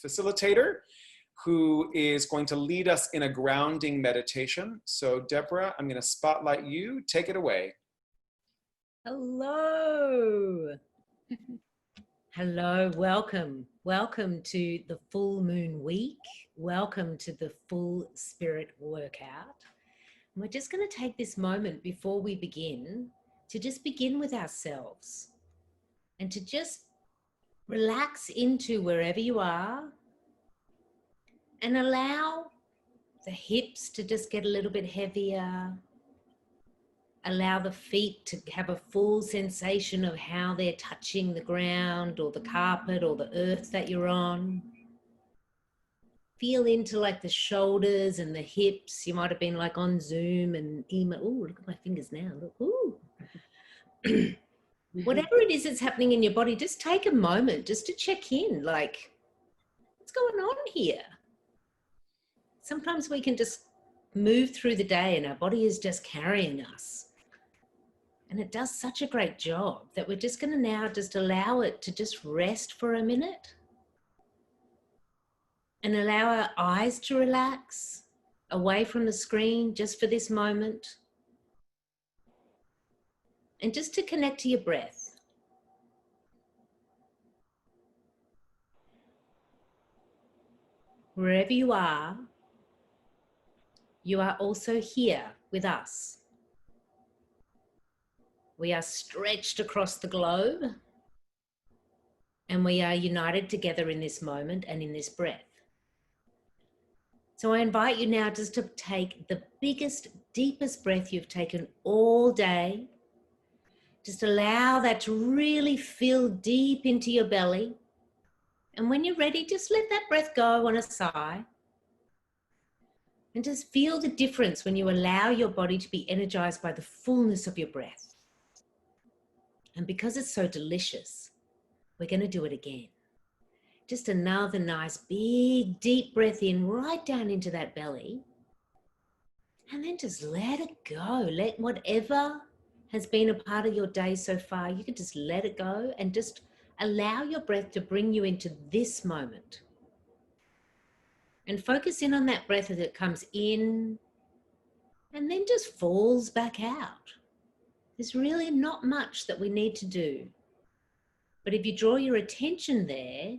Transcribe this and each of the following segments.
facilitator who is going to lead us in a grounding meditation. So Deborah, I'm going to spotlight you. Take it away. Hello. Hello, welcome. Welcome to the full moon week. Welcome to the full spirit workout. And we're just going to take this moment before we begin to just begin with ourselves and to just relax into wherever you are and allow the hips to just get a little bit heavier. Allow the feet to have a full sensation of how they're touching the ground or the carpet or the earth that you're on. Feel into like the shoulders and the hips. You might have been like on Zoom and email. Oh, look at my fingers now. Look. Ooh. Whatever it is that's happening in your body, just take a moment just to check in. Like, what's going on here? Sometimes we can just move through the day and our body is just carrying us. And it does such a great job that we're just going to now just allow it to just rest for a minute and allow our eyes to relax away from the screen just for this moment. And just to connect to your breath. Wherever you are also here with us. We are stretched across the globe and we are united together in this moment and in this breath. So I invite you now just to take the biggest, deepest breath you've taken all day. Just allow that to really fill deep into your belly. And when you're ready, just let that breath go on a sigh. And just feel the difference when you allow your body to be energized by the fullness of your breath. And because it's so delicious, we're going to do it again. Just another nice, big, deep breath in right down into that belly. And then just let it go. Let whatever has been a part of your day so far, you can just let it go and just allow your breath to bring you into this moment. And focus in on that breath as it comes in and then just falls back out. There's really not much that we need to do. But if you draw your attention there,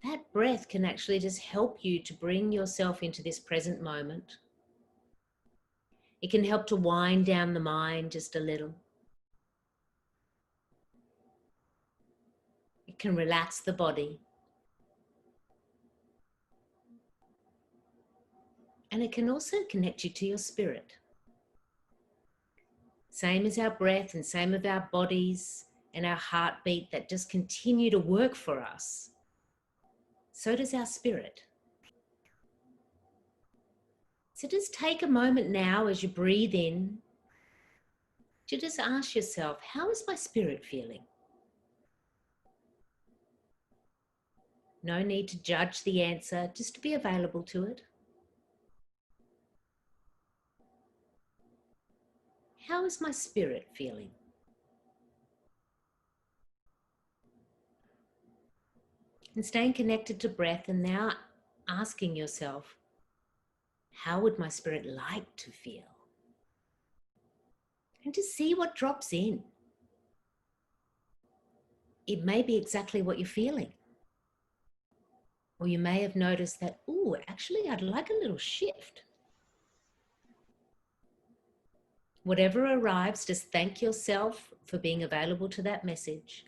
that breath can actually just help you to bring yourself into this present moment. It can help to wind down the mind just a little. It can relax the body. And it can also connect you to your spirit. Same as our breath and same as our bodies and our heartbeat that just continue to work for us. So does our spirit. So just take a moment now as you breathe in to just ask yourself, how is my spirit feeling? No need to judge the answer, just to be available to it. How is my spirit feeling? And staying connected to breath and now asking yourself, how would my spirit like to feel? And to see what drops in. It may be exactly what you're feeling. Or you may have noticed that, oh, actually I'd like a little shift. Whatever arrives, just thank yourself for being available to that message.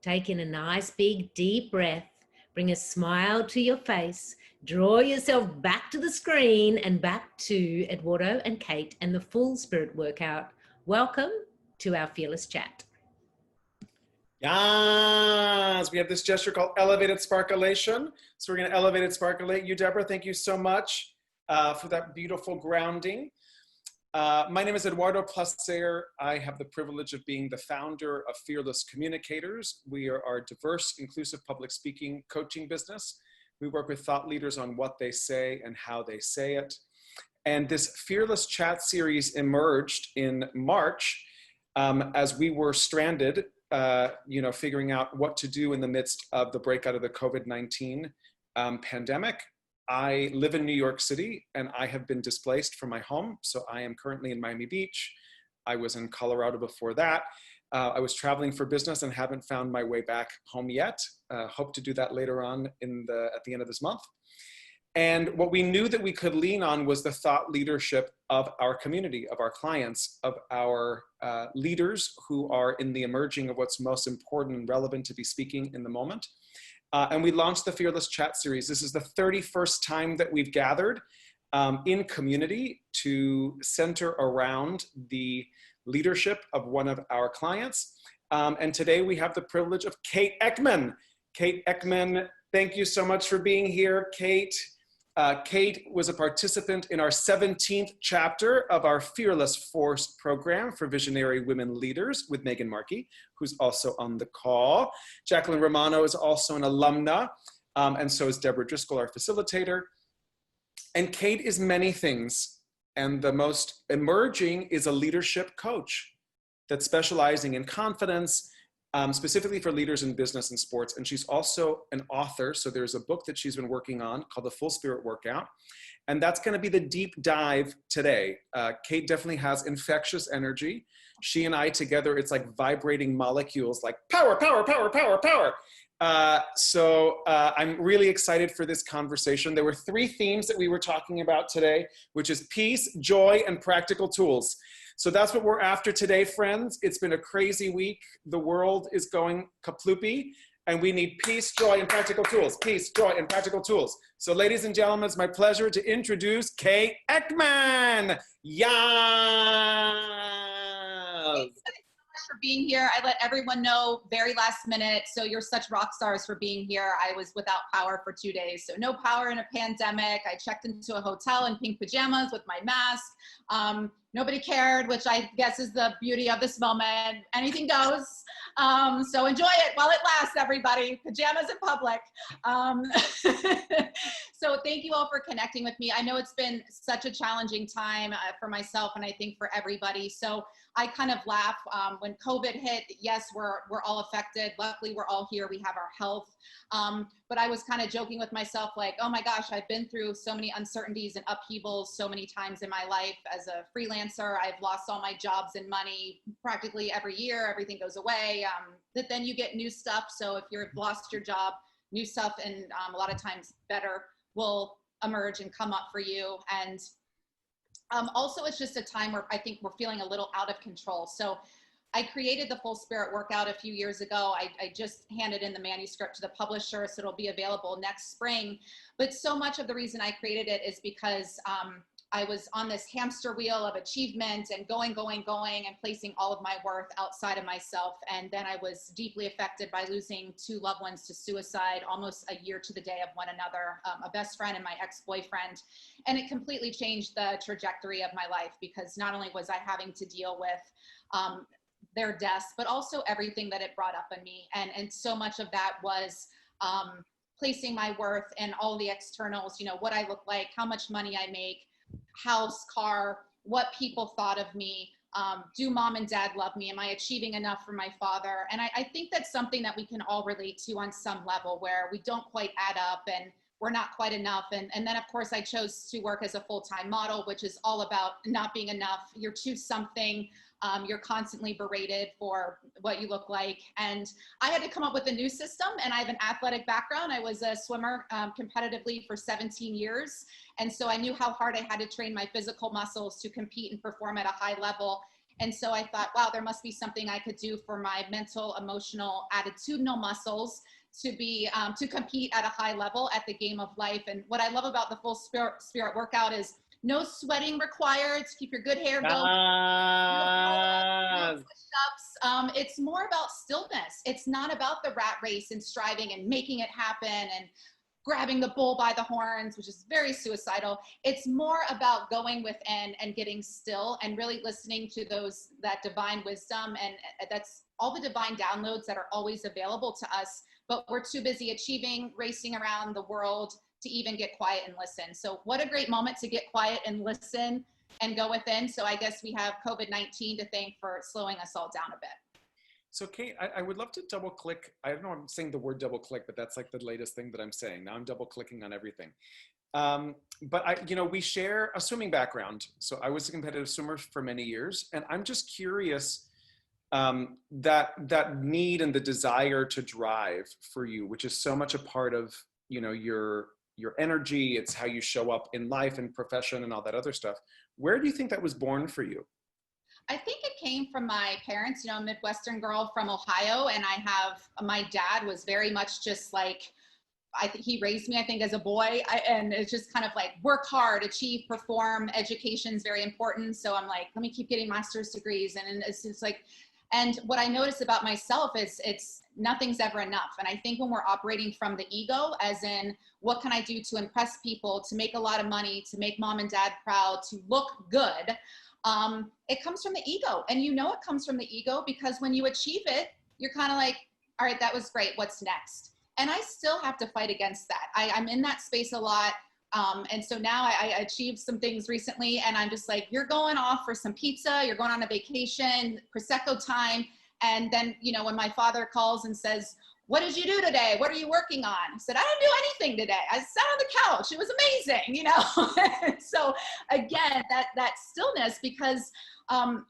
Take in a nice, big, deep breath. Bring a smile to your face. Draw yourself back to the screen and back to Eduardo and Kate and the full spirit workout. Welcome to our Fearless Chat. Yes, we have this gesture called elevated sparkulation. So we're going to elevated sparkulate you, Deborah. Thank you so much for that beautiful grounding. My name is Eduardo Placer. I have the privilege of being the founder of Fearless Communicators. We are our diverse, inclusive public speaking coaching business. We work with thought leaders on what they say and how they say it. And this Fearless Chat series emerged in March as we were stranded figuring out what to do in the midst of the breakout of the COVID-19 pandemic. I live in New York City and I have been displaced from my home. So I am currently in Miami Beach. I was in Colorado before that. I was traveling for business and haven't found my way back home yet. Hope to do that later on at the end of this month. And what we knew that we could lean on was the thought leadership of our community, of our clients, of our leaders who are in the emerging of what's most important and relevant to be speaking in the moment. And we launched the Fearless Chat Series. This is the 31st time that we've gathered in community to center around the leadership of one of our clients. And today we have the privilege of Kate Eckman. Kate Eckman, thank you so much for being here. Kate was a participant in our 17th chapter of our Fearless Force program for visionary women leaders with Megan Markey, who's also on the call. Jacqueline Romano is also an alumna, and so is Deborah Driscoll, our facilitator. And Kate is many things. And the most emerging is a leadership coach that's specializing in confidence, specifically for leaders in business and sports. And she's also an author. So there's a book that she's been working on called The Full Spirit Workout. And that's going to be the deep dive today. Kate definitely has infectious energy. She and I together, it's like vibrating molecules, like power, power, power, power, power. So I'm really excited for this conversation. There were 3 themes that we were talking about today, which is peace, joy, and practical tools. So that's what we're after today, friends. It's been a crazy week. The world is going kaploopy, and we need peace, joy, and practical tools. Peace, joy, and practical tools. So ladies and gentlemen, it's my pleasure to introduce Kate Eckman. Yes. For being here. I let everyone know very last minute. So you're such rock stars for being here. I was without power for 2 days. So no power in a pandemic. I checked into a hotel in pink pajamas with my mask. Nobody cared, which I guess is the beauty of this moment. Anything goes. So enjoy it while it lasts, everybody. Pajamas in public. So thank you all for connecting with me. I know it's been such a challenging time for myself and I think for everybody. So I kind of laugh when COVID hit. Yes, we're all affected. Luckily, we're all here. We have our health. But I was kind of joking with myself like, oh my gosh, I've been through so many uncertainties and upheavals so many times in my life as a freelancer. I've lost all my jobs and money practically every year. Everything goes away. But then you get new stuff. So if you've lost your job, new stuff and a lot of times better will emerge and come up for you. And also, it's just a time where I think we're feeling a little out of control. So I created the Full Spirit Workout a few years ago. I just handed in the manuscript to the publisher, so it'll be available next spring. But so much of the reason I created it is because I was on this hamster wheel of achievement and going, and placing all of my worth outside of myself. And then I was deeply affected by losing 2 loved ones to suicide, almost a year to the day of one another, a best friend and my ex-boyfriend. And it completely changed the trajectory of my life because not only was I having to deal with their deaths, but also everything that it brought up in me. And so much of that was placing my worth in all the externals, what I look like, how much money I make, house, car, what people thought of me. Do mom and dad love me? Am I achieving enough for my father? And I think that's something that we can all relate to on some level where we don't quite add up and we're not quite enough. And then of course I chose to work as a full-time model, which is all about not being enough. You're too something. You're constantly berated for what you look like. And I had to come up with a new system, and I have an athletic background. I was a swimmer competitively for 17 years. And so I knew how hard I had to train my physical muscles to compete and perform at a high level. And so I thought, wow, there must be something I could do for my mental, emotional, attitudinal muscles to be to compete at a high level at the game of life. And what I love about the Full Spirit Workout is no sweating required to keep your good hair going. No push-ups. It's more about stillness. It's not about the rat race and striving and making it happen and grabbing the bull by the horns, which is very suicidal. It's more about going within and getting still and really listening to that divine wisdom. And that's all the divine downloads that are always available to us, but we're too busy achieving, racing around the world to even get quiet and listen. So what a great moment to get quiet and listen and go within. So I guess we have COVID-19 to thank for slowing us all down a bit. So Kate, I would love to double click. I don't know, I'm saying the word double click, but that's like the latest thing that I'm saying. Now I'm double clicking on everything. But we share a swimming background. So I was a competitive swimmer for many years, and I'm just curious, that need and the desire to drive for you, which is so much a part of, your energy. It's how you show up in life and profession and all that other stuff. Where do you think that was born for you? I think it came from my parents, a Midwestern girl from Ohio. And my dad was very much just like, I think he raised me, I think, as a boy. And it's just kind of like work hard, achieve, perform. Education is very important. So I'm like, let me keep getting master's degrees. And it's just like, and what I notice about myself is it's nothing's ever enough. And I think when we're operating from the ego, as in what can I do to impress people, to make a lot of money, to make mom and dad proud, to look good, it comes from the ego. And it comes from the ego because when you achieve it, you're kind of like, all right, that was great. What's next? And I still have to fight against that. I'm in that space a lot. And so now I achieved some things recently and I'm just like, you're going off for some pizza, you're going on a vacation, Prosecco time. And then, when my father calls and says, what did you do today? What are you working on? I said, I didn't do anything today. I sat on the couch. It was amazing, So again, that stillness, because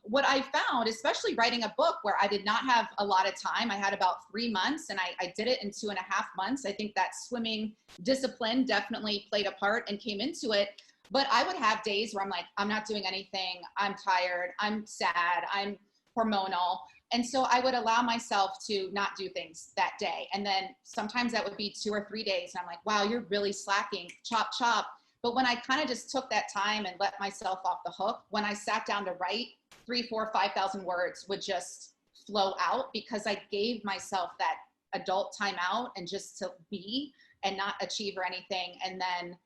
what I found, especially writing a book where I did not have a lot of time, I had about 3 months and I did it in 2.5 months. I think that swimming discipline definitely played a part and came into it. But I would have days where I'm like, I'm not doing anything. I'm tired. I'm sad. I'm hormonal. And so I would allow myself to not do things that day. And then sometimes that would be 2 or 3 days. And I'm like, wow, you're really slacking, chop, chop. But when I kind of just took that time and let myself off the hook, when I sat down to write, 3, 4, 5,000 words would just flow out because I gave myself that adult timeout and just to be and not achieve or anything. And then,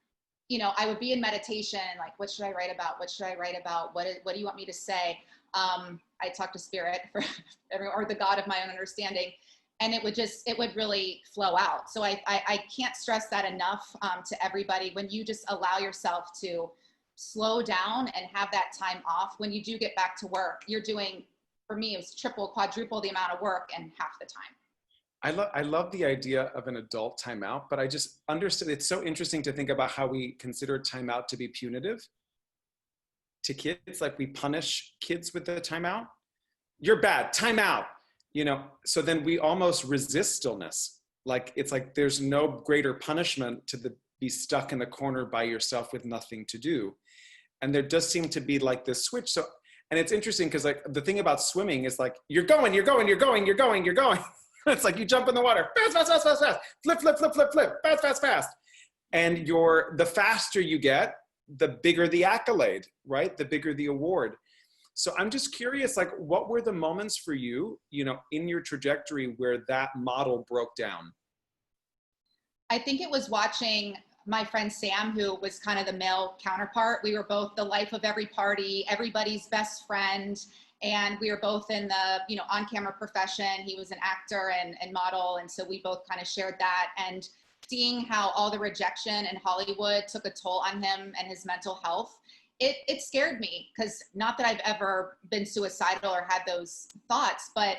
I would be in meditation, like, what should I write about? What should I write about? What do you want me to say? I talk to spirit or the God of my own understanding, and it would really flow out. So I can't stress that enough to everybody. When you just allow yourself to slow down and have that time off, when you do get back to work, you're doing, for me, it was triple, quadruple the amount of work in half the time. I love the idea of an adult timeout, but I just understood it's so interesting to think about how we consider timeout to be punitive to kids. Like we punish kids with the timeout. You're bad, timeout. So then we almost resist stillness. Like it's like there's no greater punishment to be stuck in the corner by yourself with nothing to do. And there does seem to be like this switch. So, and it's interesting because like the thing about swimming is like you're going. It's like you jump in the water, fast, flip, fast. And the faster you get, the bigger the accolade, right? The bigger the award. So I'm just curious, like, what were the moments for you, in your trajectory where that model broke down? I think it was watching my friend Sam, who was kind of the male counterpart. We were both the life of every party, everybody's best friend. And we were both in the, on-camera profession. He was an actor and model. And so we both kind of shared that. And seeing how all the rejection in Hollywood took a toll on him and his mental health, it scared me, because not that I've ever been suicidal or had those thoughts, but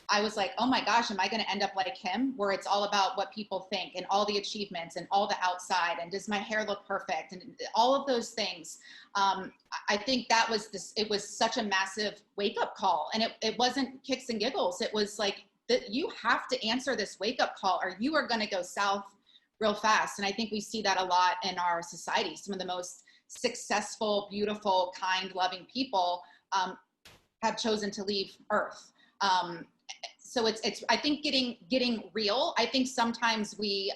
I was like, oh my gosh, am I going to end up like him, where it's all about what people think and all the achievements and all the outside and does my hair look perfect and all of those things. I think it was such a massive wake-up call, and it wasn't kicks and giggles. It was like, you have to answer this wake-up call or you are going to go south real fast. And I think we see that a lot in our society. Some of the most successful, beautiful, kind, loving people have chosen to leave Earth. So it's I think getting real. I think sometimes we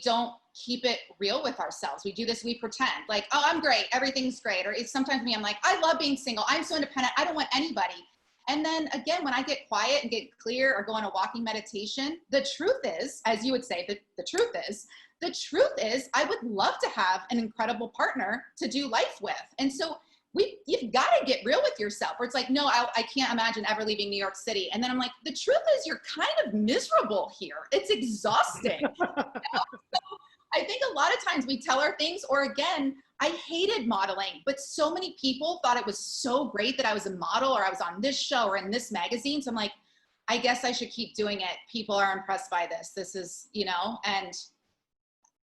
don't keep it real with ourselves. We do this, we pretend like, oh, I'm great, everything's great. Or it's sometimes me, I'm like, I love being single, I'm so independent, I don't want anybody. And then again, when I get quiet and get clear or go on a walking meditation, the truth is, as you would say, the truth is I would love to have an incredible partner to do life with. And so you've got to get real with yourself, where it's like, no, I can't imagine ever leaving New York City. And then I'm like, the truth is you're kind of miserable here. It's exhausting. So I think a lot of times we tell our things, or again, I hated modeling, but so many people thought it was so great that I was a model or I was on this show or in this magazine. So I'm like, I guess I should keep doing it. People are impressed by this. This is, and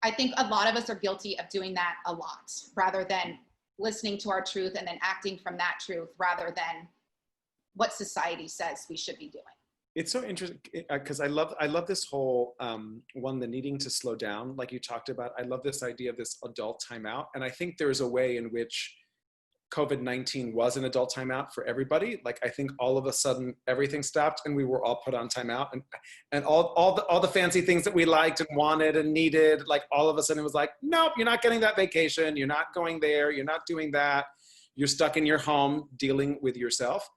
I think a lot of us are guilty of doing that a lot rather than listening to our truth and then acting from that truth rather than what society says we should be doing. It's so interesting because I love this whole the needing to slow down, like you talked about. I love this idea of this adult timeout, and I think there's a way in which COVID-19 was an adult timeout for everybody. Like I think all of a sudden everything stopped and we were all put on timeout, and all the fancy things that we liked and wanted and needed, like all of a sudden it was like, nope, you're not getting that vacation, you're not going there, you're not doing that, you're stuck in your home dealing with yourself.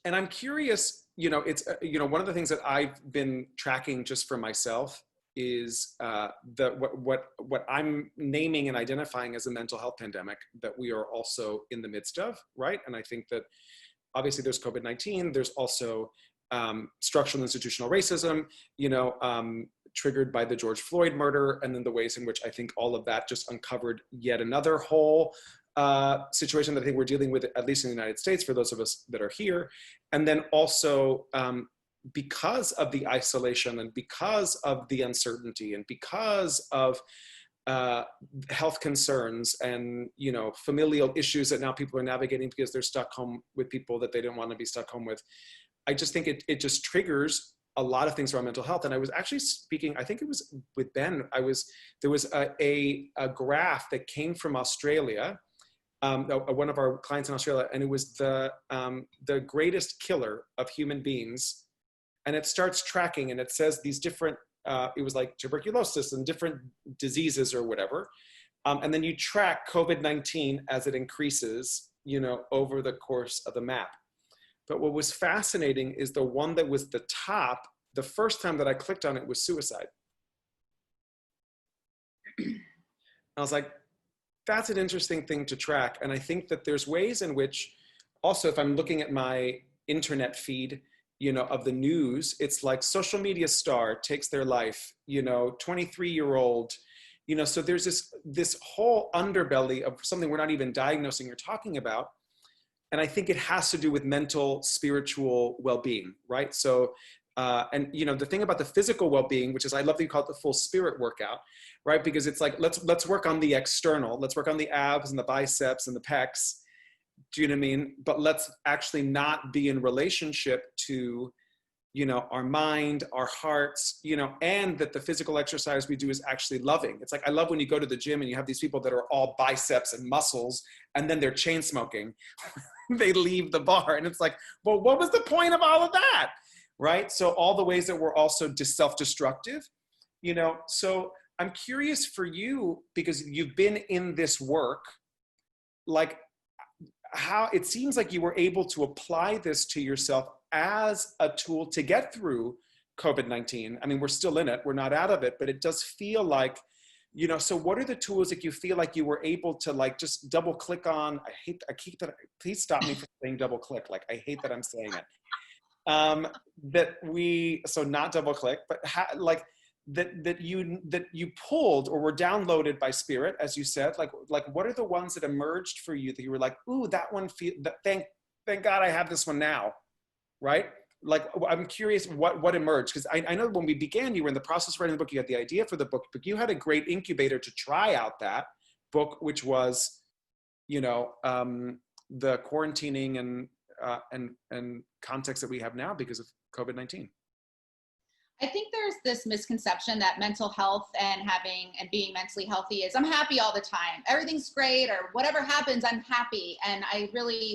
And I'm curious, it's, one of the things that I've been tracking just for myself is what I'm naming and identifying as a mental health pandemic that we are also in the midst of, right? And I think that obviously there's COVID-19, there's also structural institutional racism, triggered by the George Floyd murder, and then the ways in which I think all of that just uncovered yet another whole situation that I think we're dealing with, at least in the United States, for those of us that are here. And then also because of the isolation and because of the uncertainty and because of health concerns and, familial issues that now people are navigating because they're stuck home with people that they didn't want to be stuck home with. I just think it just triggers a lot of things around mental health. And I was actually speaking, I think it was with Ben, there was a graph that came from Australia, one of our clients in Australia, and it was the greatest killer of human beings. And it starts tracking, and it says these different, it was like tuberculosis and different diseases or whatever. And then you track COVID-19 as it increases, over the course of the map. But what was fascinating is the one that was the top, the first time that I clicked on it was suicide. I was like, that's an interesting thing to track. And I think that there's ways in which, also if I'm looking at my internet feed, of the news, it's like social media star takes their life, 23-year-old, so there's this whole underbelly of something we're not even diagnosing or talking about. And I think it has to do with mental, spiritual well-being, right? So, and the thing about the physical well-being, which is, I love that you call it the full spirit workout, right? Because it's like, let's work on the external, let's work on the abs and the biceps and the pecs. Do you know what I mean? But let's actually not be in relationship to, our mind, our hearts, and that the physical exercise we do is actually loving. It's like, I love when you go to the gym and you have these people that are all biceps and muscles, and then they're chain smoking. They leave the bar, and it's like, well, what was the point of all of that? Right? So all the ways that we're also self-destructive, so I'm curious for you, because you've been in this work, like, how it seems like you were able to apply this to yourself as a tool to get through COVID-19. I mean, we're still in it, we're not out of it, but it does feel like, so what are the tools that you feel like you were able to like just double click on? I keep that, please stop me from saying double click. Like, I hate that I'm saying it. So not double click, but that you pulled or were downloaded by spirit, as you said, like what are the ones that emerged for you that you were like, ooh, that one thank God I have this one now, right? Like, I'm curious what emerged, because I know when we began, you were in the process of writing the book, you had the idea for the book, but you had a great incubator to try out that book, which was, the quarantining and context that we have now because of COVID-19. I think there's this misconception that mental health and being mentally healthy is, I'm happy all the time. Everything's great, or whatever happens, I'm happy. And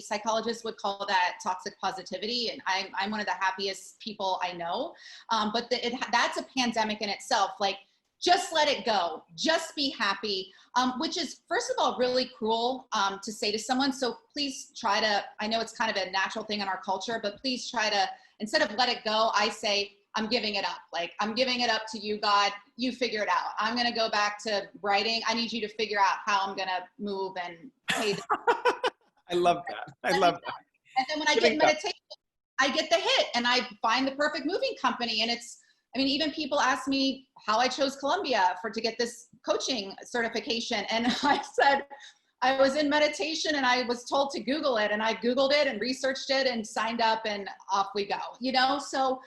psychologists would call that toxic positivity. And I'm one of the happiest people I know. But that's a pandemic in itself. Like, just let it go. Just be happy, which is, first of all, really cruel to say to someone. So please try to, I know it's kind of a natural thing in our culture, but please try to, instead of let it go, I say, I'm giving it up. Like, I'm giving it up to you, God. You figure it out. I'm going to go back to writing. I need you to figure out how I'm going to move and pay. I love that. I love that. And then when I get meditation, I get the hit and I find the perfect moving company. And it's I mean, even people ask me how I chose Columbia to get this coaching certification. And I said, I was in meditation and I was told to Google it, and I Googled it and researched it and signed up, and off we go, you know? So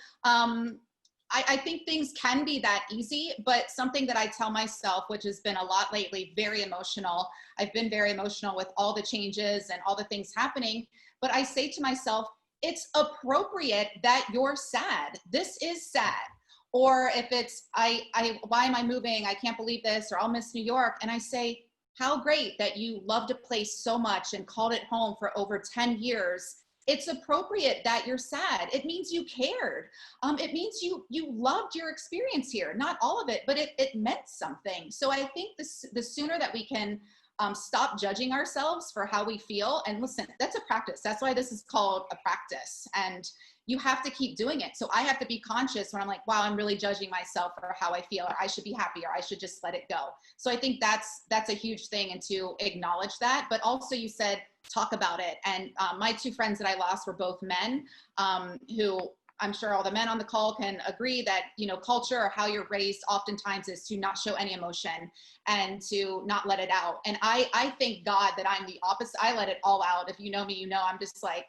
I think things can be that easy, but something that I tell myself, which has been a lot lately, very emotional. I've been very emotional with all the changes and all the things happening, but I say to myself, it's appropriate that you're sad. This is sad. Or if it's, why am I moving? I can't believe this, or I'll miss New York. And I say, how great that you loved a place so much and called it home for over 10 years. It's appropriate that you're sad. It means you cared. It means you loved your experience here. Not all of it, but it meant something. So I think the sooner that we can stop judging ourselves for how we feel, and listen, that's a practice. That's why this is called a practice. And you have to keep doing it. So I have to be conscious when I'm like, wow, I'm really judging myself for how I feel, or I should be happy, or I should just let it go. So I think that's a huge thing, and to acknowledge that. But also you said, talk about it. And my two friends that I lost were both men, who I'm sure all the men on the call can agree that, you know, culture or how you're raised oftentimes is to not show any emotion and to not let it out. And I thank God that I'm the opposite. I let it all out. If you know me, you know, I'm just like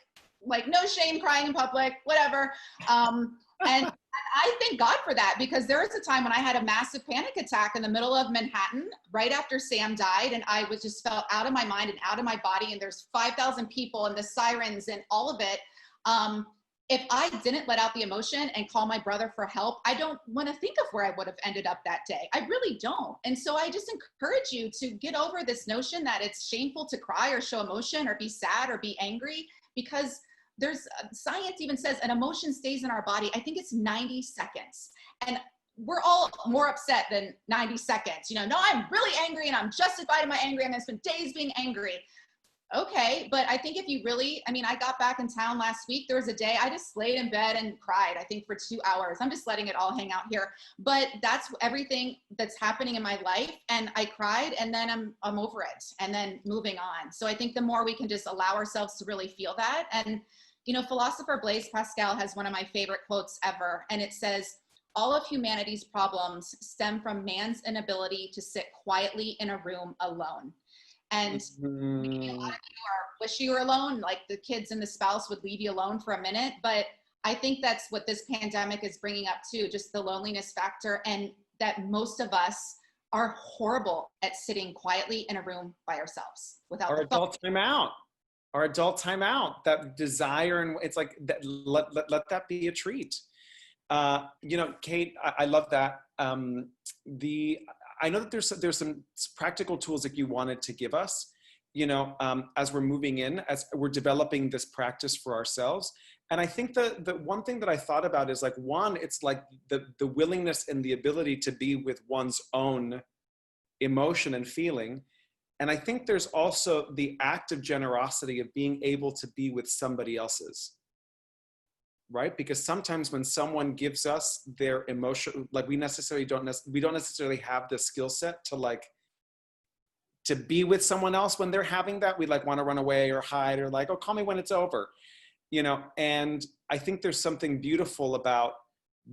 no shame, crying in public, whatever. And I thank God for that, because there was a time when I had a massive panic attack in the middle of Manhattan right after Sam died, and I was just felt out of my mind and out of my body, and there's 5,000 people and the sirens and all of it. If I didn't let out the emotion and call my brother for help, I don't want to think of where I would have ended up that day. I really don't. And so I just encourage you to get over this notion that it's shameful to cry or show emotion or be sad or be angry, because there's science even says an emotion stays in our body. I think it's 90 seconds. And we're all more upset than 90 seconds. You know, no, I'm really angry and I'm justified in my anger. I'm going to spend days being angry. Okay. But I think if you really, I mean, I got back in town last week. There was a day I just laid in bed and cried, I think for 2 hours. I'm just letting it all hang out here. But that's everything that's happening in my life. And I cried, and then I'm over it, and then moving on. So I think the more we can just allow ourselves to really feel that. And, you know, philosopher Blaise Pascal has one of my favorite quotes ever. And it says, all of humanity's problems stem from man's inability to sit quietly in a room alone. And a lot of you wish you were alone, like the kids and the spouse would leave you alone for a minute. But I think that's what this pandemic is bringing up too, just the loneliness factor, and that most of us are horrible at sitting quietly in a room by ourselves without Our adult timeout. Our adult timeout, that desire, and it's like that, let that be a treat. You know, Kate, I love that. I know that there's some practical tools that you wanted to give us, you know, as we're moving in, as we're developing this practice for ourselves. And I think the one thing that I thought about is like, one, it's like the willingness and the ability to be with one's own emotion and feeling. And I think there's also the act of generosity of being able to be with somebody else's, right? Because sometimes when someone gives us their emotion, like we don't necessarily have the skill set to be with someone else when they're having that. We like want to run away or hide, or like, oh, call me when it's over, you know? And I think there's something beautiful about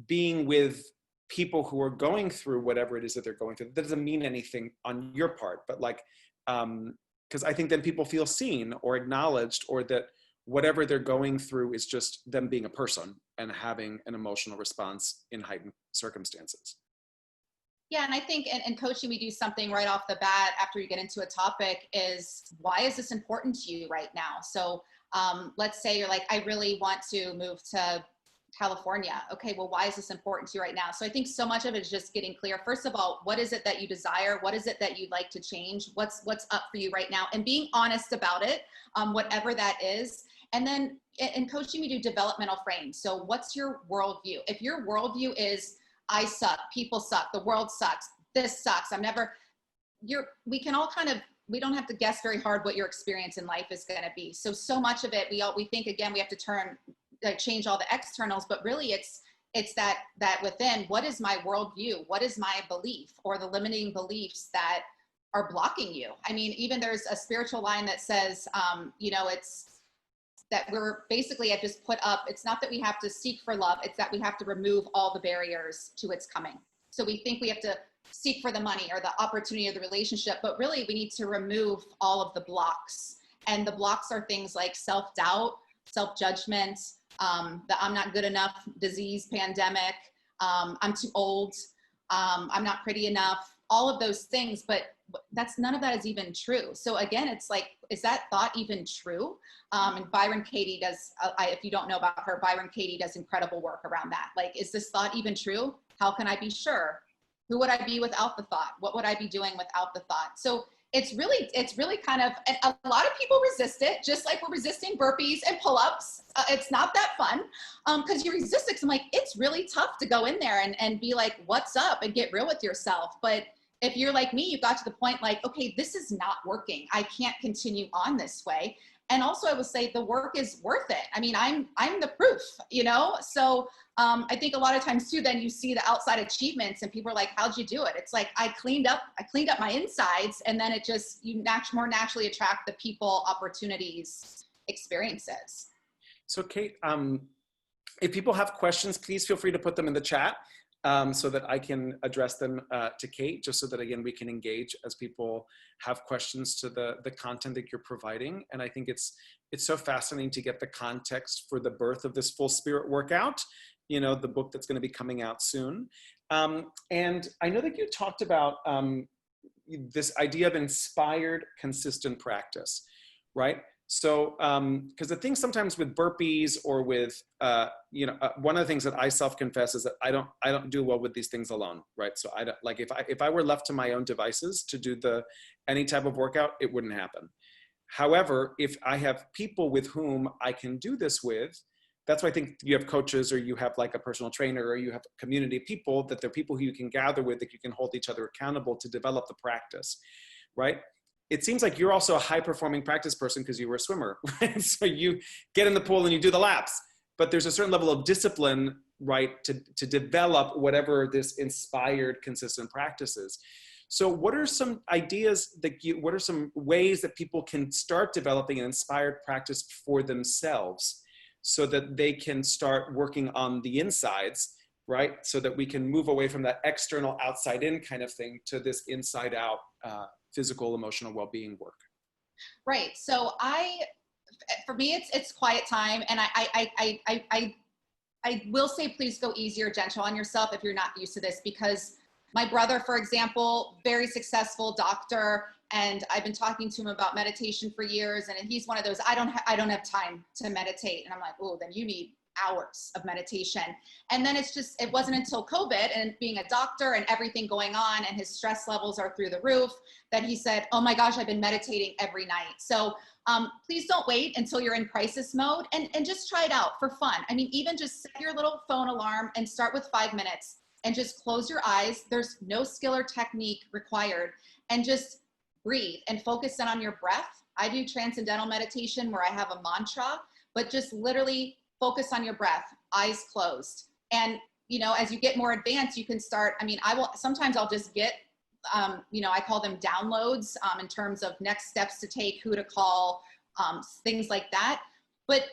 being with people who are going through whatever it is that they're going through. That doesn't mean anything on your part, but like, because I think then people feel seen or acknowledged, or that whatever they're going through is just them being a person and having an emotional response in heightened circumstances. Yeah, and I think in coaching, we do something right off the bat after you get into a topic is, why is this important to you right now? So let's say you're like, I really want to move to California. Okay, well, why is this important to you right now? So I think so much of it is just getting clear. First of all, what is it that you desire? What is it that you'd like to change? What's up for you right now? And being honest about it, whatever that is. And then in coaching, we do developmental frames. So what's your worldview? If your worldview is, I suck, people suck, the world sucks, this sucks, we can all kind of, we don't have to guess very hard what your experience in life is going to be. So much of it, we think, again, we have to change all the externals, but really it's that within, what is my worldview? What is my belief, or the limiting beliefs that are blocking you? I mean, even there's a spiritual line that says, you know, it's that we're basically have just put up. It's not that we have to seek for love, it's that we have to remove all the barriers to its coming. So we think we have to seek for the money or the opportunity of the relationship, but really we need to remove all of the blocks. And the blocks are things like self-doubt, self-judgment, that I'm not good enough, disease, pandemic, I'm too old, I'm not pretty enough, all of those things, but none of that is even true. So again, it's like, is that thought even true? And Byron Katie does, if you don't know about her, Byron Katie does incredible work around that. Like, is this thought even true? How can I be sure? Who would I be without the thought? What would I be doing without the thought? So it's really kind of, and a lot of people resist it, just like we're resisting burpees and pull-ups. It's not that fun because you resist it. 'Cause I'm like, it's really tough to go in there and be like, what's up, and get real with yourself. But if you're like me, you got to the point like, okay, this is not working. I can't continue on this way. And also I will say the work is worth it. I mean, I'm the proof, you know? So I think a lot of times too, then you see the outside achievements and people are like, how'd you do it? It's like, I cleaned up my insides, and then it just, you more naturally attract the people, opportunities, experiences. So Kate, if people have questions, please feel free to put them in the chat so that I can address them to Kate, just so that, again, we can engage as people have questions to the content that you're providing. And I think it's so fascinating to get the context for the birth of this Full Spirit workout, you know, the book that's going to be coming out soon. And I know that you talked about this idea of inspired, consistent practice, right? So, because the thing sometimes with burpees or with, one of the things that I self-confess is that I don't do well with these things alone, right? So I don't, like, if I were left to my own devices to do any type of workout, it wouldn't happen. However, if I have people with whom I can do this with, that's why I think you have coaches, or you have like a personal trainer, or you have a community of people, that they're people who you can gather with, that you can hold each other accountable to develop the practice, right? It seems like you're also a high-performing practice person because you were a swimmer, right? So you get in the pool and you do the laps, but there's a certain level of discipline, right, to develop whatever this inspired, consistent practice is. So what are some ideas what are some ways that people can start developing an inspired practice for themselves so that they can start working on the insides, right? So that we can move away from that external outside in kind of thing to this inside out physical, emotional well-being work. Right. So for me, it's quiet time. And I will say, please go easy or gentle on yourself if you're not used to this, because my brother, for example, very successful doctor, and I've been talking to him about meditation for years. And he's one of those, I don't have time to meditate. And I'm like, oh, then you need hours of meditation. And then it wasn't until COVID and being a doctor and everything going on, and his stress levels are through the roof, that he said, oh my gosh, I've been meditating every night. So please don't wait until you're in crisis mode, and just try it out for fun. I mean, even just set your little phone alarm and start with 5 minutes and just close your eyes. There's no skill or technique required, and just breathe and focus in on your breath. I do transcendental meditation where I have a mantra, but just literally focus on your breath, eyes closed. And, as you get more advanced, you can start, sometimes I'll just get, I call them downloads in terms of next steps to take, who to call, things like that. But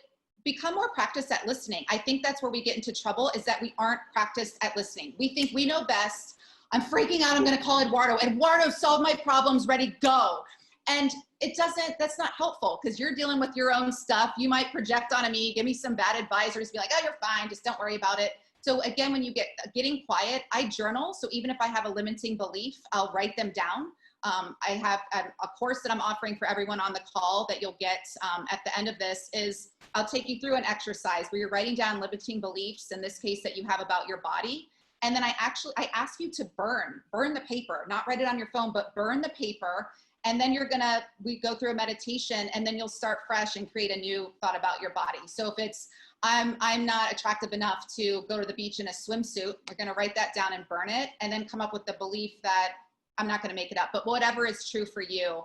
become more practiced at listening. I think that's where we get into trouble, is that we aren't practiced at listening. We think we know best. I'm freaking out, I'm gonna call Eduardo. Eduardo, solve my problems, ready, go. And that's not helpful, because you're dealing with your own stuff. You might project onto me, give me some bad advice, or just be like, oh, you're fine, just don't worry about it. So again, when you getting quiet, I journal. So even if I have a limiting belief, I'll write them down. I have a course that I'm offering for everyone on the call that you'll get at the end of this. Is I'll take you through an exercise where you're writing down limiting beliefs, in this case, that you have about your body. And then I ask you to burn the paper, not write it on your phone, but burn the paper. And then we go through a meditation, and then you'll start fresh and create a new thought about your body. So if it's, I'm not attractive enough to go to the beach in a swimsuit, you're gonna write that down and burn it, and then come up with the belief that I'm not gonna make it up, but whatever is true for you.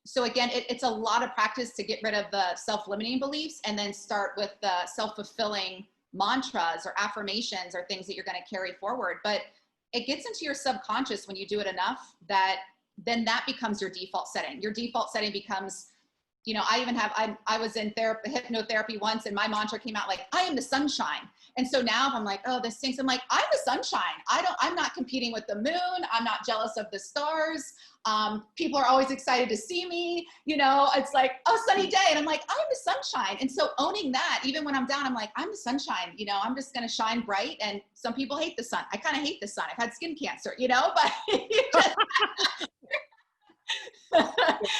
So again, it's a lot of practice to get rid of the self-limiting beliefs, and then start with the self-fulfilling mantras or affirmations or things that you're gonna carry forward. But it gets into your subconscious when you do it enough, that then that becomes your default setting. Your default setting becomes, You know, I was in hypnotherapy once, and my mantra came out like, I am the sunshine. And so now if I'm like, oh, this stinks, I'm like, I'm the sunshine. I'm not competing with the moon. I'm not jealous of the stars. People are always excited to see me. You know, it's like, oh, sunny day. And I'm like, I'm the sunshine. And so owning that, even when I'm down, I'm like, I'm the sunshine. You know, I'm just going to shine bright. And some people hate the sun. I kind of hate the sun. I've had skin cancer, you know, but just,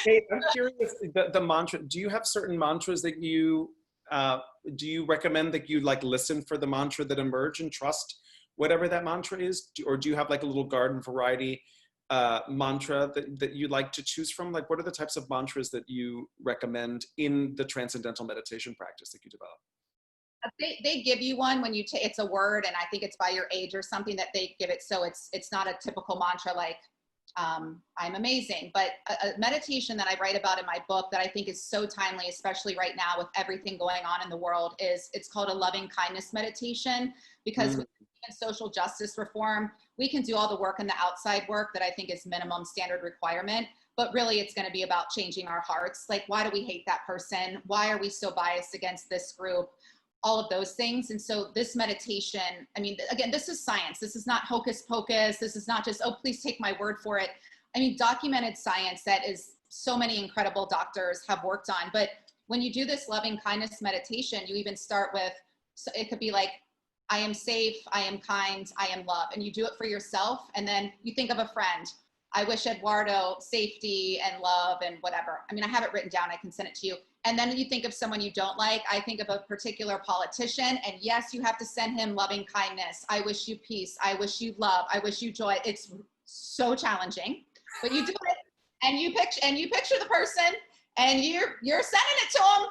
Hey, I'm curious, the mantra, do you have certain mantras that do you recommend that you like listen for the mantra that emerge and trust whatever that mantra is? Or do you have like a little garden variety mantra that you like to choose from? Like, what are the types of mantras that you recommend in the transcendental meditation practice that you develop? They give you one when you take, it's a word, and I think it's by your age or something that they give it. So it's not a typical mantra like, I'm amazing, but a meditation that I write about in my book that I think is so timely, especially right now with everything going on in the world, it's called a loving kindness meditation, because with social justice reform, we can do all the work and the outside work that I think is minimum standard requirement, but really it's going to be about changing our hearts. Like, why do we hate that person? Why are we so biased against this group? All of those things. And so this meditation, I mean, again, this is science. This is not hocus pocus. This is not just, oh, please take my word for it. I mean, documented science that is so many incredible doctors have worked on. But when you do this loving kindness meditation, you even start with, so it could be like, I am safe, I am kind, I am love. And you do it for yourself. And then you think of a friend. I wish Eduardo safety and love and whatever. I mean, I have it written down. I can send it to you. And then you think of someone you don't like. I think of a particular politician, and yes, you have to send him loving kindness. I wish you peace. I wish you love. I wish you joy. It's so challenging, but you do it, and you picture the person, and you're sending it to him,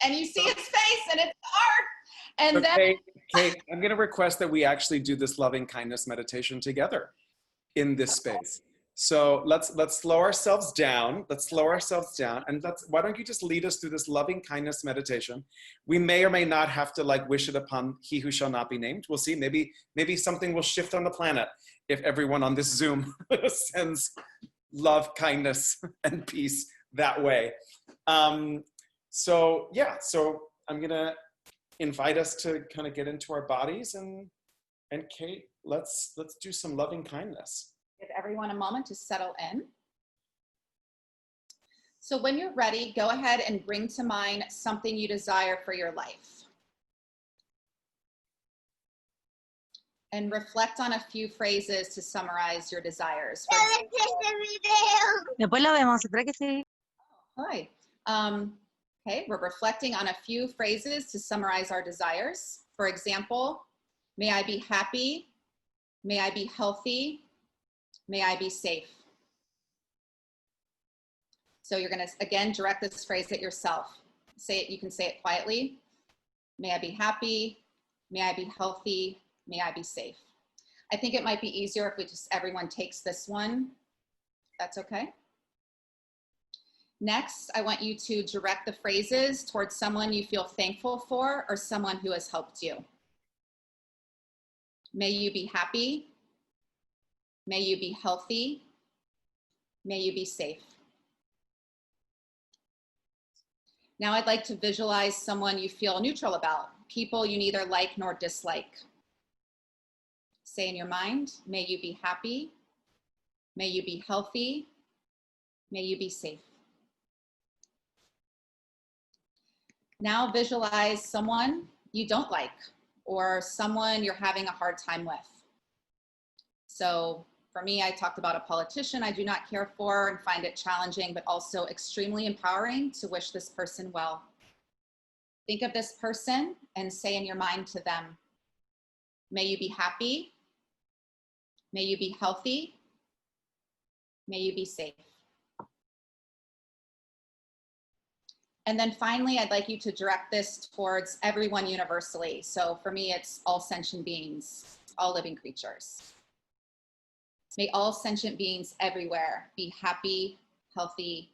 and you see his face, and it's hard. And okay, Kate, I'm going to request that we actually do this loving kindness meditation together in this space. So let's slow ourselves down. Let's slow ourselves down, and why don't you just lead us through this loving kindness meditation? We may or may not have to like wish it upon he who shall not be named. We'll see. Maybe something will shift on the planet if everyone on this Zoom sends love, kindness, and peace that way. So I'm gonna invite us to kind of get into our bodies, and Kate, let's do some loving kindness. Give everyone a moment to settle in. So when you're ready, go ahead and bring to mind something you desire for your life. And reflect on a few phrases to summarize your desires. Después la vemos, espera que sí. Hi. Okay, we're reflecting on a few phrases to summarize our desires. For example, may I be happy? May I be healthy? May I be safe? So you're going to, again, direct this phrase at yourself. Say it, you can say it quietly. May I be happy? May I be healthy? May I be safe? I think it might be easier if everyone takes this one. That's okay. Next, I want you to direct the phrases towards someone you feel thankful for or someone who has helped you. May you be happy. May you be healthy. May you be safe. Now I'd like to visualize someone you feel neutral about, people you neither like nor dislike. Say in your mind, may you be happy. May you be healthy. May you be safe. Now visualize someone you don't like or someone you're having a hard time with. So for me, I talked about a politician I do not care for and find it challenging, but also extremely empowering to wish this person well. Think of this person and say in your mind to them, may you be happy. May you be healthy. May you be safe. And then finally, I'd like you to direct this towards everyone universally. So for me, it's all sentient beings, all living creatures. May all sentient beings everywhere be happy, healthy,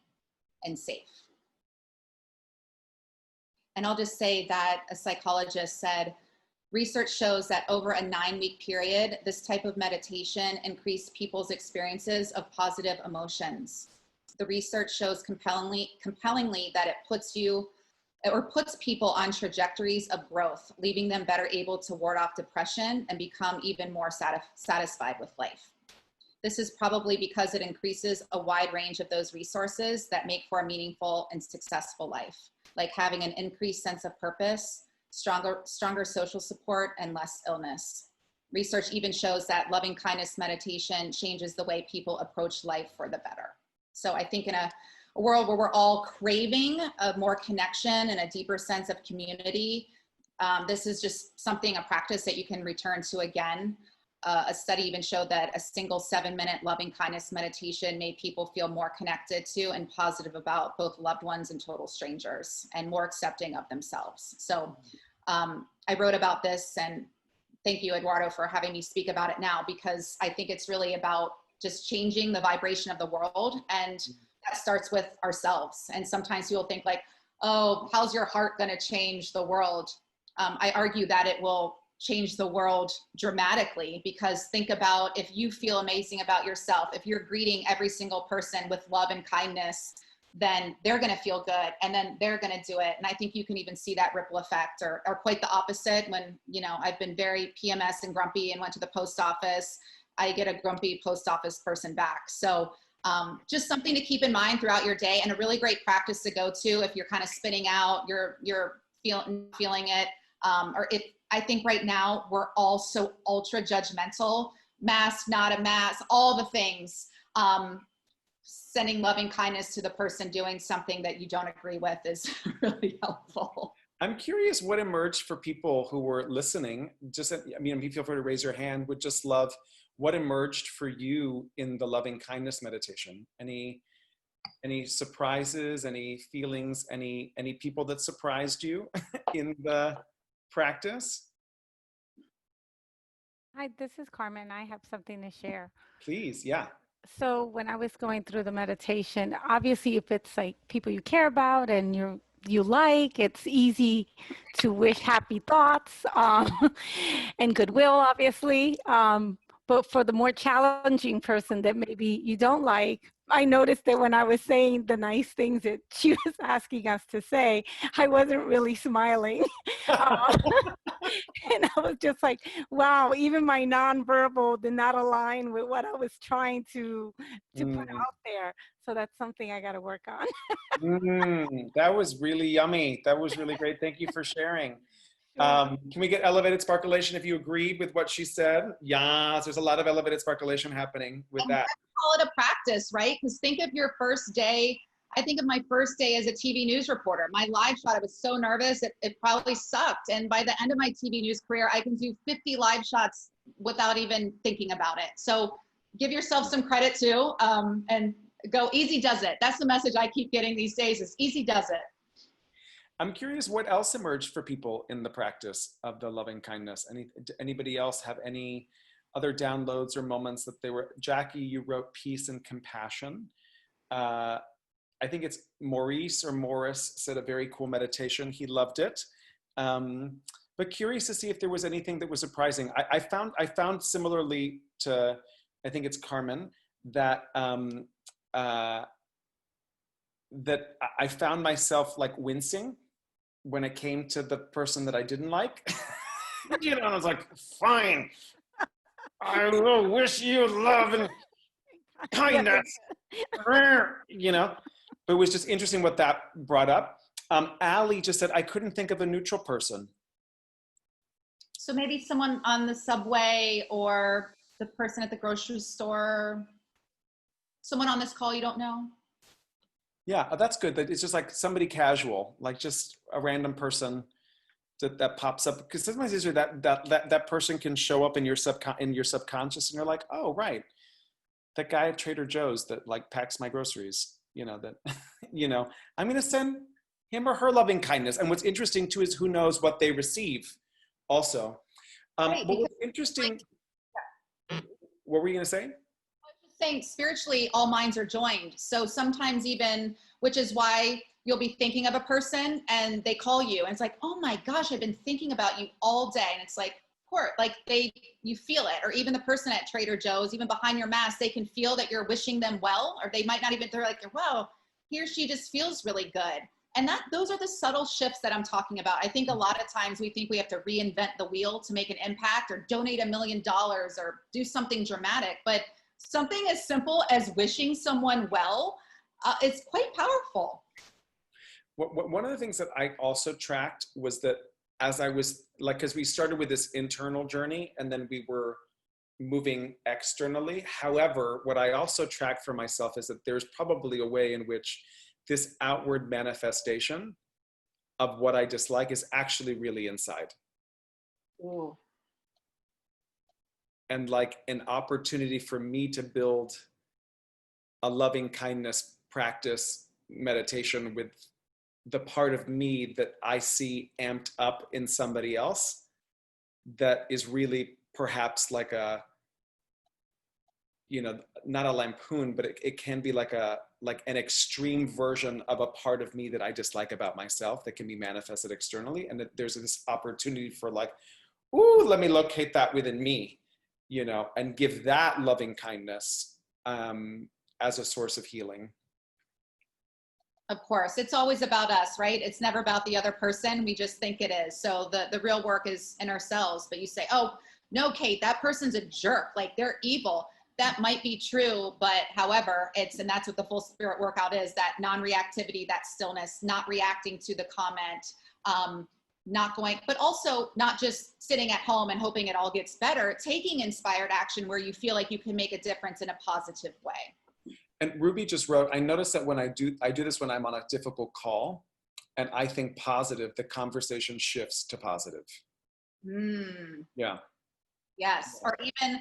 and safe. And I'll just say that a psychologist said, research shows that over a 9-week period, this type of meditation increased people's experiences of positive emotions. The research shows compellingly that it puts people on trajectories of growth, leaving them better able to ward off depression and become even more satisfied with life. This is probably because it increases a wide range of those resources that make for a meaningful and successful life, like having an increased sense of purpose, stronger social support, and less illness. Research even shows that loving kindness meditation changes the way people approach life for the better. So I think in a world where we're all craving a more connection and a deeper sense of community, this is just a practice that you can return to again. A study even showed that a single 7-minute loving kindness meditation made people feel more connected to and positive about both loved ones and total strangers, and more accepting of themselves. So I wrote about this, and thank you, Eduardo, for having me speak about it now, because I think it's really about just changing the vibration of the world, and that starts with ourselves. And sometimes people think like, oh, how's your heart going to change the world? I argue that it will change the world dramatically, because think about, if you feel amazing about yourself, if you're greeting every single person with love and kindness, then they're going to feel good, and then they're going to do it. And I think you can even see that ripple effect, or quite the opposite. When, you know, I've been very PMS and grumpy and went to the post office, I get a grumpy post office person back. So just something to keep in mind throughout your day, and a really great practice to go to if you're kind of spinning out, you're feeling it, or if, I think right now we're all so ultra judgmental, mask, not a mask, all the things. Sending loving kindness to the person doing something that you don't agree with is really helpful. I'm curious what emerged for people who were listening. Just, I mean, feel free to raise your hand. Would just love what emerged for you in the loving kindness meditation. Any surprises, any feelings, any people that surprised you in the practice? Hi, this is Carmen. I have something to share. Please, yeah. So when I was going through the meditation, obviously if it's like people you care about and you like, it's easy to wish happy thoughts and goodwill, obviously. But for the more challenging person that maybe you don't like, I noticed that when I was saying the nice things that she was asking us to say, I wasn't really smiling. And I was just like, wow, even my nonverbal did not align with what I was trying to put out there. So that's something I got to work on. That was really yummy. That was really great. Thank you for sharing. Can we get elevated sparkulation if you agreed with what she said? Yes, there's a lot of elevated sparkulation happening with that. Call it a practice, right? Because think of your first day. I think of my first day as a TV news reporter. My live shot, I was so nervous, it probably sucked. And by the end of my TV news career, I can do 50 live shots without even thinking about it. So give yourself some credit too, and go easy does it. That's the message I keep getting these days, is easy does it. I'm curious what else emerged for people in the practice of the loving kindness. Anybody else have any other downloads or moments that they were? Jackie, you wrote peace and compassion. I think it's Maurice or Morris said a very cool meditation. He loved it. But curious to see if there was anything that was surprising. I found similarly to, I think it's Carmen, that that I found myself like wincing when it came to the person that I didn't like. You know, I was like, fine, I will wish you love and kindness. You know, but it was just interesting what that brought up. Allie just said, I couldn't think of a neutral person. So maybe someone on the subway, or the person at the grocery store, someone on this call you don't know. Yeah, that's good. It's just like somebody casual, like just a random person that pops up. Because sometimes that person can show up in your subconscious, and you're like, oh, right, that guy at Trader Joe's that like packs my groceries. You know that, you know, I'm going to send him or her loving kindness. And what's interesting too is who knows what they receive, also. Right, but what's interesting. What were you going to say? Saying spiritually, all minds are joined. So sometimes even, which is why you'll be thinking of a person and they call you and it's like, oh my gosh, I've been thinking about you all day. And it's like, course, like you feel it, or even the person at Trader Joe's, even behind your mask, they can feel that you're wishing them well, or they might not even, they're like, wow, he or she just feels really good. And those are the subtle shifts that I'm talking about. I think a lot of times we think we have to reinvent the wheel to make an impact, or donate $1 million, or do something dramatic, but something as simple as wishing someone well is quite powerful. One of the things that I also tracked was that as I was like, because we started with this internal journey and then we were moving externally. However, what I also tracked for myself is that there's probably a way in which this outward manifestation of what I dislike is actually really inside. Ooh. And like an opportunity for me to build a loving kindness practice meditation with the part of me that I see amped up in somebody else that is really perhaps like a, you know, not a lampoon, but it can be like an extreme version of a part of me that I dislike about myself that can be manifested externally. And that there's this opportunity for like, ooh, let me locate that within me, you know, and give that loving kindness as a source of healing. Of course, it's always about us, right? It's never about the other person. We just think it is. So the real work is in ourselves. But you say, oh, no, Kate, that person's a jerk. Like, they're evil. That might be true. But however, and that's what the full spirit workout is, that non-reactivity, that stillness, not reacting to the comment, not going, but also not just sitting at home and hoping it all gets better, taking inspired action where you feel like you can make a difference in a positive way. And Ruby just wrote, I noticed that when I do this when I'm on a difficult call and I think positive, the conversation shifts to positive. Yeah. Yes. Or even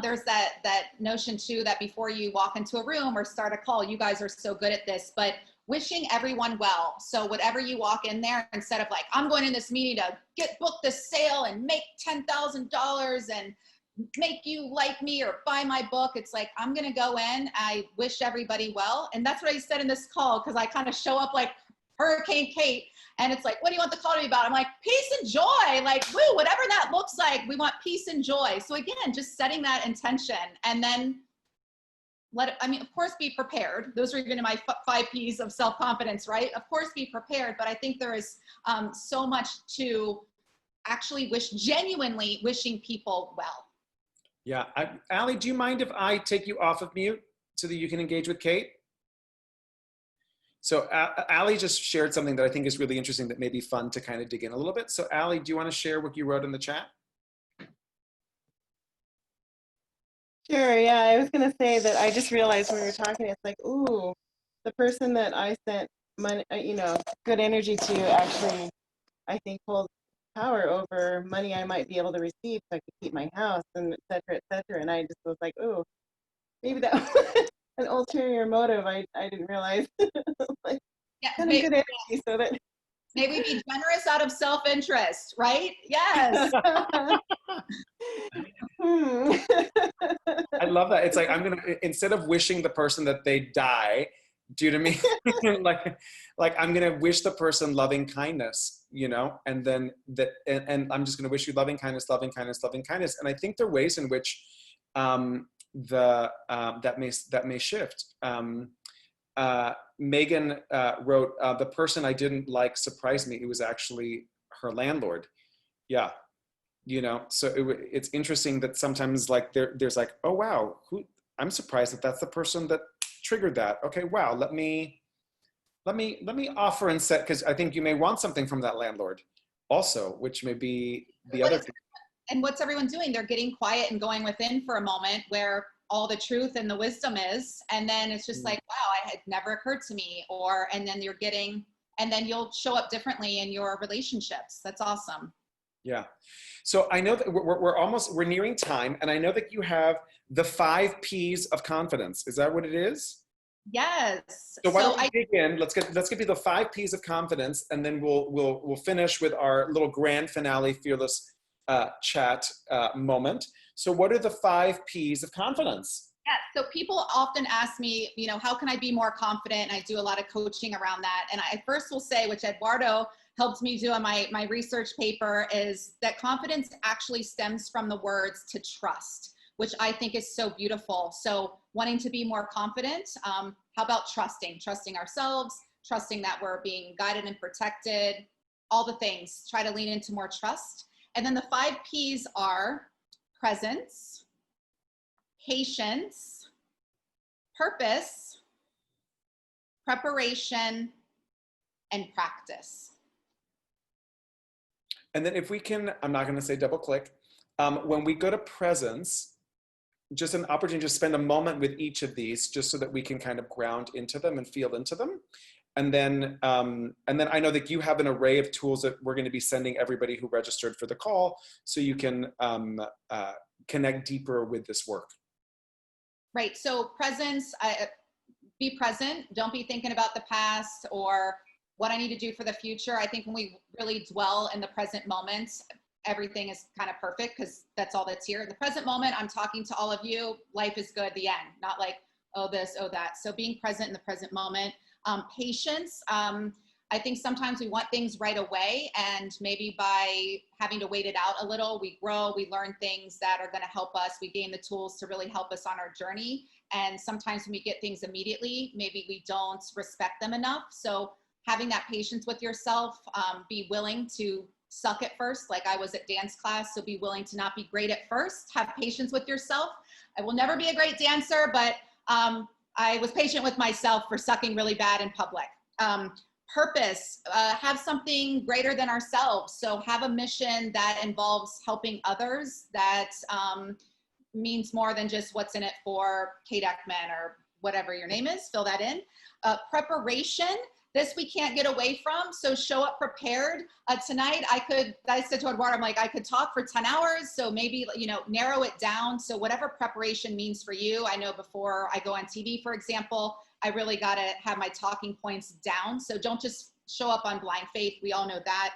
there's that notion too, that before you walk into a room or start a call, you guys are so good at this, but wishing everyone well. So whatever you walk in there, instead of like, I'm going in this meeting to book this sale and make $10,000 and make you like me or buy my book. It's like, I'm going to go in, I wish everybody well. And that's what I said in this call, because I kind of show up like Hurricane Kate, and it's like, what do you want the call to be about? I'm like, peace and joy, like, woo, whatever that looks like, we want peace and joy. So again, just setting that intention, and then of course, be prepared. Those are even my 5 P's of self-confidence, right? Of course, be prepared. But I think there is so much to actually genuinely wishing people well. Yeah. Allie, do you mind if I take you off of mute so that you can engage with Kate? So Allie just shared something that I think is really interesting that may be fun to kind of dig in a little bit. So Allie, do you want to share what you wrote in the chat? Sure, yeah, I was gonna say that I just realized when we were talking, it's like, ooh, the person that I sent money, good energy to actually, I think, holds power over money I might be able to receive so I could keep my house, and et cetera, et cetera. And I just was like, ooh, maybe that was an ulterior motive. I didn't realize. Like, Yeah, kind of good energy so that. Maybe be generous out of self-interest, right? Yes. I love that. It's like, instead of wishing the person that they die, do you know what I mean? like I'm going to wish the person loving kindness, you know, and then and I'm just going to wish you loving kindness, loving kindness, loving kindness. And I think there are ways in which that may shift. Megan wrote, the person I didn't like surprised me. It was actually her landlord. Yeah. You know, so it's interesting that sometimes like there's like, oh, wow, I'm surprised that that's the person that triggered that. Okay, wow, let me offer and set, because I think you may want something from that landlord also, which may be the other thing. And what's everyone doing? They're getting quiet and going within for a moment where all the truth and the wisdom is. And then it's just like, wow, it had never occurred to me. And then you'll show up differently in your relationships. That's awesome. Yeah. So I know that we're nearing time, and I know that you have the 5 P's of confidence. Is that what it is? Yes. So why don't we dig in? Let's give you the 5 P's of confidence, and then we'll finish with our little grand finale, fearless chat moment. So what are the 5 P's of confidence? Yeah. So people often ask me, how can I be more confident? And I do a lot of coaching around that. And I first will say, which Eduardo helped me do on my research paper is that confidence actually stems from the words to trust, which I think is so beautiful. So wanting to be more confident, how about trusting ourselves, trusting that we're being guided and protected, all the things, try to lean into more trust. And then the 5 P's are presence, patience, purpose, preparation, and practice. And then if we can, I'm not going to say double click. When we go to presence, just an opportunity to spend a moment with each of these, just so that we can kind of ground into them and feel into them. And then I know that you have an array of tools that we're going to be sending everybody who registered for the call, so you can connect deeper with this work. Right. So presence, be present. Don't be thinking about the past or what I need to do for the future. I think when we really dwell in the present moment, everything is kind of perfect because that's all that's here. In the present moment, I'm talking to all of you. Life is good, the end. Not like, oh, this, oh, that. So being present in the present moment. Patience. I think sometimes we want things right away, and maybe by having to wait it out a little, we grow, we learn things that are going to help us. We gain the tools to really help us on our journey. And sometimes when we get things immediately, maybe we don't respect them enough. So having that patience with yourself, be willing to suck at first, like I was at dance class. So be willing to not be great at first. Have patience with yourself. I will never be a great dancer, but I was patient with myself for sucking really bad in public. Purpose, have something greater than ourselves. So have a mission that involves helping others, that means more than just what's in it for Kate Eckman or whatever your name is, fill that in. Preparation, this we can't get away from, so show up prepared. Tonight I said to Eduardo, I'm like, I could talk for 10 hours, so maybe, narrow it down. So whatever preparation means for you. I know before I go on TV, for example, I really got to have my talking points down. So don't just show up on blind faith. We all know that.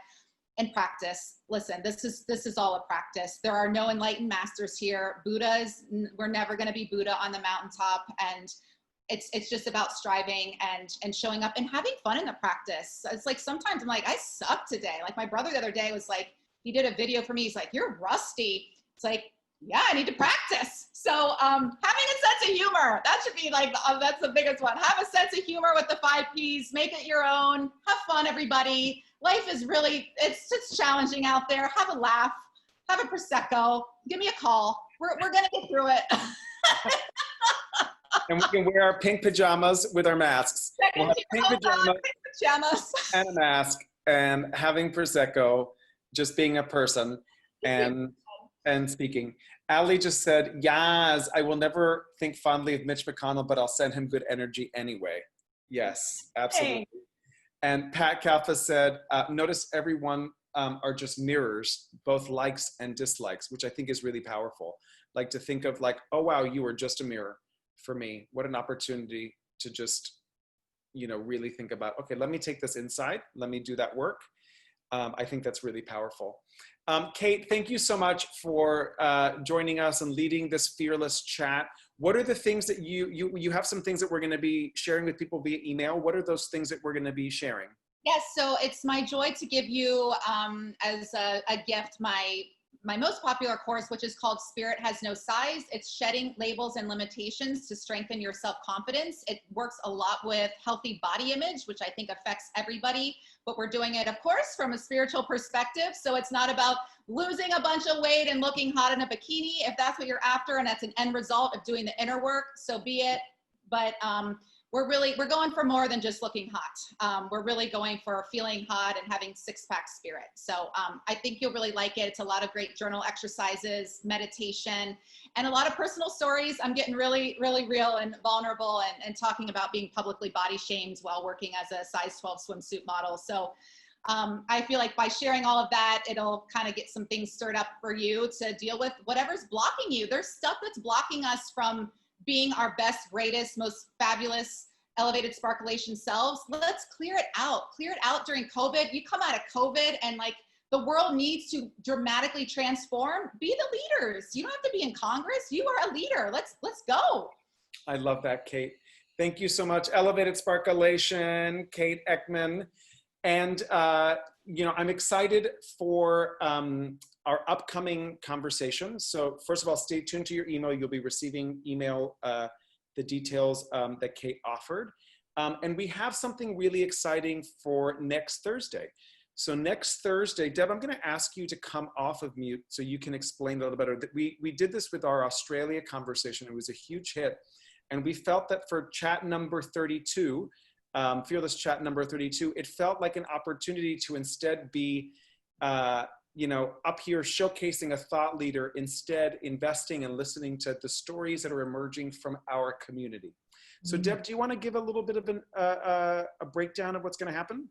And practice. Listen, this is all a practice. There are no enlightened masters here. We're never going to be Buddha on the mountaintop. And it's just about striving and showing up and having fun in the practice. It's like, sometimes I'm like, I suck today. Like my brother the other day was like, he did a video for me. He's like, you're rusty. It's like, yeah, I need to practice. So having a sense of humor, that should be like, that's the biggest one. Have a sense of humor with the 5 Ps, make it your own, have fun, everybody. Life is really, it's challenging out there. Have a laugh, have a Prosecco, give me a call. We're gonna get through it. And we can wear our pink pajamas with our masks. We'll have pink pajamas and a mask and having Prosecco, just being a person and speaking. Ali just said, yes, I will never think fondly of Mitch McConnell, but I'll send him good energy anyway. Yes, absolutely. Hey. And Pat Kalfa said, notice everyone are just mirrors, both likes and dislikes, which I think is really powerful. Like to think of like, oh, wow, you were just a mirror for me. What an opportunity to just, really think about, okay, let me take this inside. Let me do that work. I think that's really powerful. Kate, thank you so much for joining us and leading this fearless chat. What are the things that you have some things that we're going to be sharing with people via email? What are those things that we're going to be sharing? Yes, so it's my joy to give you as a gift my most popular course, which is called Spirit Has No Size. It's shedding labels and limitations to strengthen your self-confidence. It works a lot with healthy body image, which I think affects everybody, but we're doing it, of course, from a spiritual perspective. So it's not about losing a bunch of weight and looking hot in a bikini. If that's what you're after, and that's an end result of doing the inner work, so be it. But we're going for more than just looking hot. We're really going for feeling hot and having six-pack spirit. So I think you'll really like it. It's a lot of great journal exercises, meditation, and a lot of personal stories. I'm getting really, really real and vulnerable and talking about being publicly body shamed while working as a size 12 swimsuit model. So I feel like by sharing all of that, it'll kind of get some things stirred up for you to deal with whatever's blocking you. There's stuff that's blocking us from being our best, greatest, most fabulous, elevated sparklation selves. Let's clear it out. Clear it out during COVID. You come out of COVID and like the world needs to dramatically transform. Be the leaders. You don't have to be in Congress. You are a leader. Let's go. I love that, Kate. Thank you so much. Elevated Sparklation, Kate Eckman. And you know, I'm excited for our upcoming conversation. So first of all, stay tuned to your email. You'll be receiving email, the details that Kate offered. And we have something really exciting for next Thursday. So next Thursday, Deb, I'm going to ask you to come off of mute so you can explain a little better. We did this with our Australia conversation. It was a huge hit. And we felt that for chat number 32, Fearless Chat number 32, it felt like an opportunity to instead be, you know, up here showcasing a thought leader, instead investing and listening to the stories that are emerging from our community. So Deb, do you want to give a little bit of a breakdown of what's going to happen?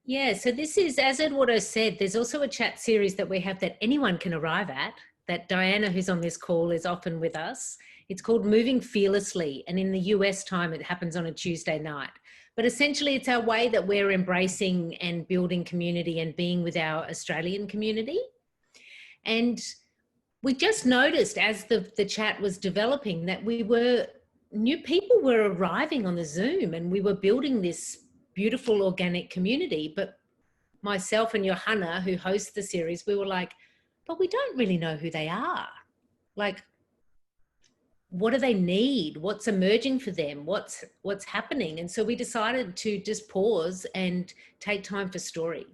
Yeah, so this is, as Eduardo said, there's also a chat series that we have that anyone can arrive at, that Diana, who's on this call, is often with us. It's called Moving Fearlessly, and in the US time, it happens on a Tuesday night. But essentially, it's our way that we're embracing and building community and being with our Australian community. And we just noticed as the chat was developing that new people were arriving on the Zoom, and we were building this beautiful organic community. But myself and Johanna, who hosts the series, we were like, but we don't really know who they are. Like, what do they need? What's emerging for them? What's happening? And so we decided to just pause and take time for story.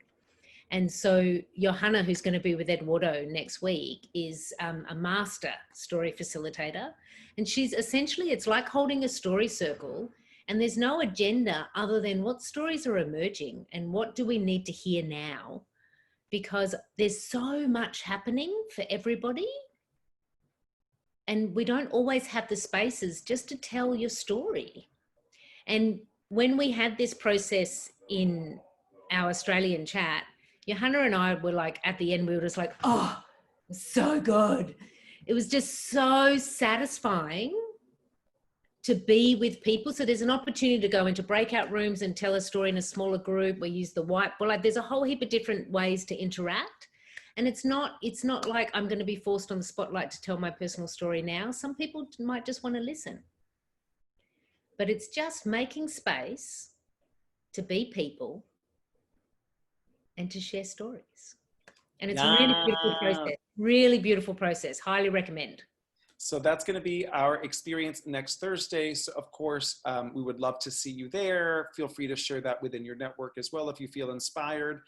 And so Johanna, who's going to be with Eduardo next week, is a master story facilitator. And she's essentially, it's like holding a story circle, and there's no agenda other than what stories are emerging and what do we need to hear now, because there's so much happening for everybody. And we don't always have the spaces just to tell your story. And when we had this process in our Australian chat, Johanna and I were like, at the end, we were just like, oh, so good. It was just so satisfying to be with people. So there's an opportunity to go into breakout rooms and tell a story in a smaller group. We use the whiteboard. Like, there's a whole heap of different ways to interact. And it's not like I'm going to be forced on the spotlight to tell my personal story now. Some people might just want to listen. But it's just making space to be people and to share stories. And it's a really beautiful process. Really beautiful process. Highly recommend. So that's going to be our experience next Thursday. So of course, we would love to see you there. Feel free to share that within your network as well if you feel inspired.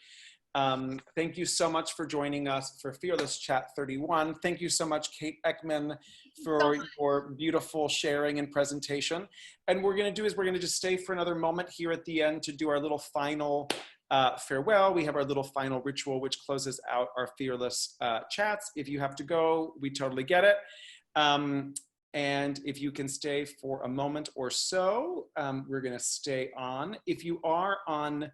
Thank you so much for joining us for Fearless Chat 31. Thank you so much, Kate Eckman, for your beautiful sharing and presentation. And what we're going to do is we're going to just stay for another moment here at the end to do our little final farewell. We have our little final ritual, which closes out our Fearless chats. If you have to go, we totally get it. And if you can stay for a moment or so, we're going to stay on. If you are on,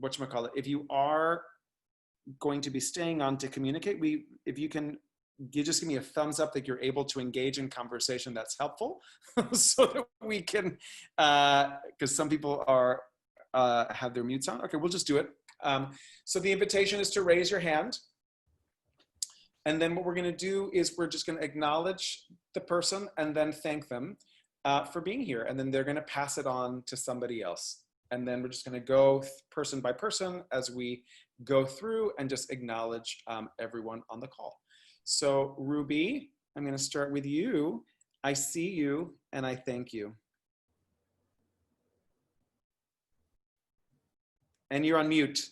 whatchamacallit, if you are going to be staying on to communicate, if you can, just give me a thumbs up that you're able to engage in conversation, that's helpful. So that we can, because some people are, have their mutes on. Okay, we'll just do it. So the invitation is to raise your hand. And then what we're going to do is we're just going to acknowledge the person and then thank them for being here. And then they're going to pass it on to somebody else. And then we're just going to go person by person as we go through and just acknowledge everyone on the call. So Ruby, I'm going to start with you. I see you and I thank you. And you're on mute.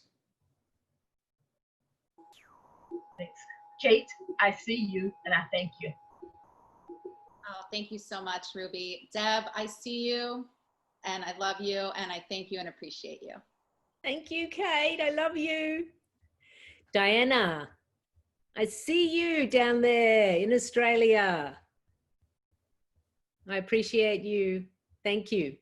Thanks. Kate, I see you and I thank you. Oh, thank you so much, Ruby. Deb, I see you and I love you and I thank you and appreciate you. Thank you, Kate. I love you. Diana, I see you down there in Australia. I appreciate you. Thank you.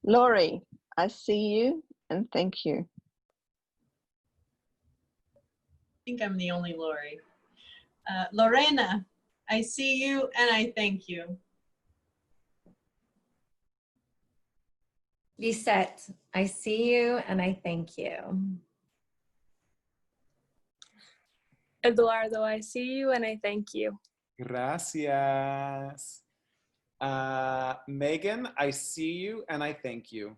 Laurie, I see you and thank you. I think I'm the only Lori. Lorena, I see you and I thank you. Lisette, I see you and I thank you. Eduardo, I see you and I thank you. Gracias. Megan, I see you and I thank you.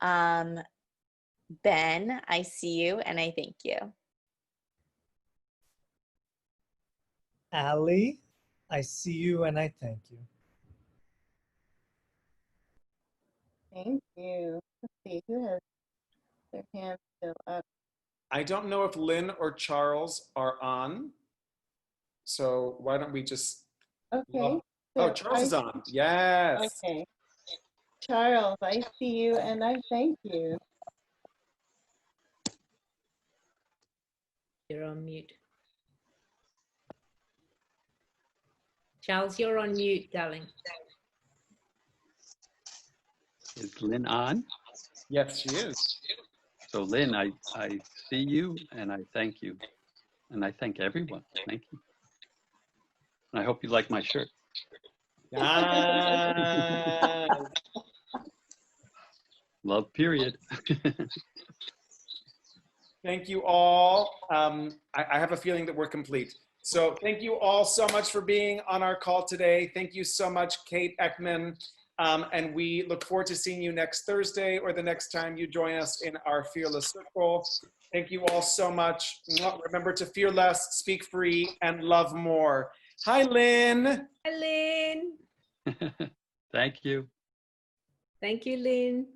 Ben, I see you and I thank you. Allie, I see you and I thank you. Thank you. Let's see, who has their hand still up? I don't know if Lynn or Charles are on. So why don't we just... Okay. Oh, so Charles is on. Yes. Okay. Charles, I see you and I thank you. You're on mute. Charles, you're on mute, darling. Is Lynn on? Yes, she is. So Lynn, I see you and I thank you. And I thank everyone. Thank you. And I hope you like my shirt. Ah. Love, period. Thank you all. I have a feeling that we're complete. So thank you all so much for being on our call today. Thank you so much, Kate Eckman. And we look forward to seeing you next Thursday or the next time you join us in our Fearless Circle. Thank you all so much. Remember to fear less, speak free, and love more. Hi, Lynn. Hi, Lynn. Thank you. Thank you, Lynn.